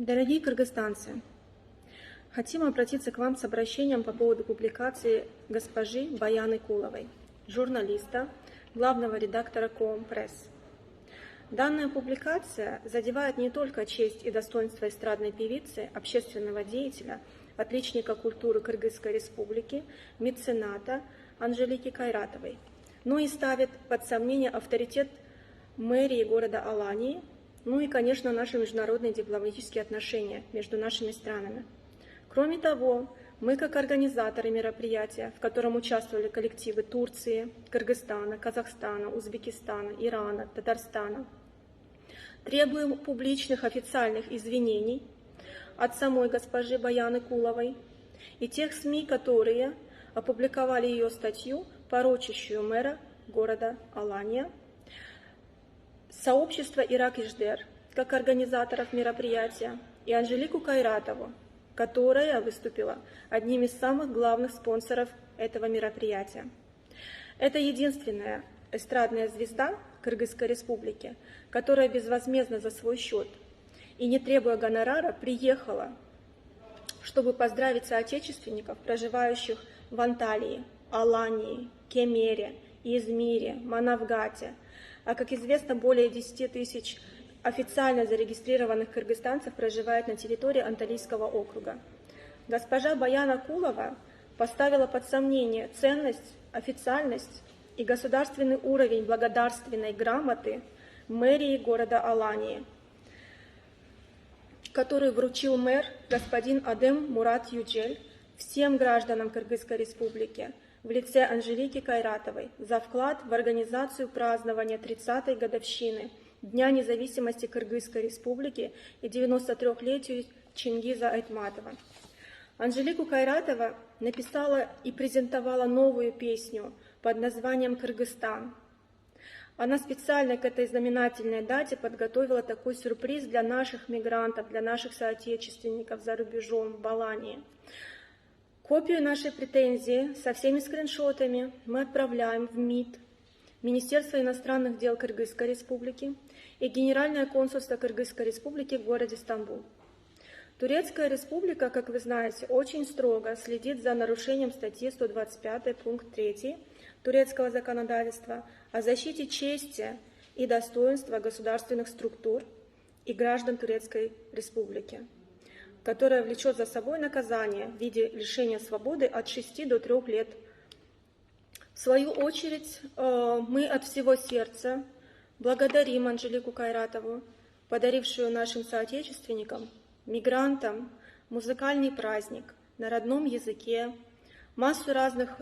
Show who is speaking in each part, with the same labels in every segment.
Speaker 1: Дорогие кыргызстанцы, хотим обратиться к вам с обращением по поводу публикации госпожи Баяны Куловой, журналиста, главного редактора КООМ Пресс. Данная публикация задевает не только честь и достоинство эстрадной певицы, общественного деятеля, отличника культуры Кыргызской Республики, мецената Анжелики Кайратовой, но и ставит под сомнение авторитет мэрии города Алании, ну и, конечно, наши международные дипломатические отношения между нашими странами. Кроме того, мы, как организаторы мероприятия, в котором участвовали коллективы Турции, Кыргызстана, Казахстана, Узбекистана, Ирана, Татарстана, требуем публичных официальных извинений от самой госпожи Баяны Куловой и тех СМИ, которые опубликовали ее статью, порочащую мэра города Алания, сообщество Ирак-Иждер, как организаторов мероприятия, и Анжелику Кайратову, которая выступила одним из самых главных спонсоров этого мероприятия. Это единственная эстрадная звезда Кыргызской Республики, которая безвозмездно за свой счет и не требуя гонорара приехала, чтобы поздравить соотечественников, проживающих в Анталии, Алании, Кемере, Измире, Манавгате, а, как известно, более 10 тысяч официально зарегистрированных кыргызстанцев проживает на территории Анталийского округа. Госпожа Баяна Кулова поставила под сомнение ценность, официальность и государственный уровень благодарственной грамоты мэрии города Алании, который вручил мэр господин Адем Мурат Юджель всем гражданам Кыргызской Республики в лице Анжелики Кайратовой за вклад в организацию празднования 30-й годовщины Дня независимости Кыргызской Республики и 93-летию Чингиза Айтматова. Анжелику Кайратова написала и презентовала новую песню под названием «Кыргызстан». Она специально к этой знаменательной дате подготовила такой сюрприз для наших мигрантов, для наших соотечественников за рубежом в Алании. Копию нашей претензии со всеми скриншотами мы отправляем в МИД, Министерство иностранных дел Кыргызской Республики и Генеральное консульство Кыргызской Республики в городе Стамбул. Турецкая Республика, как вы знаете, очень строго следит за нарушением статьи 125 пункт 3 турецкого законодательства о защите чести и достоинства государственных структур и граждан Турецкой Республики, которое влечет за собой наказание в виде лишения свободы от 6 до 3 лет. В свою очередь, мы от всего сердца благодарим Анжелику Кайратову, подарившую нашим соотечественникам, мигрантам, музыкальный праздник на родном языке, массу разных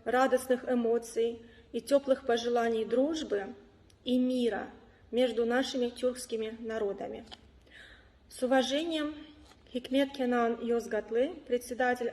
Speaker 1: радостных эмоций и теплых пожеланий дружбы и мира между нашими тюркскими народами. С уважением, Хикмет Кенан Йозгатлы, председатель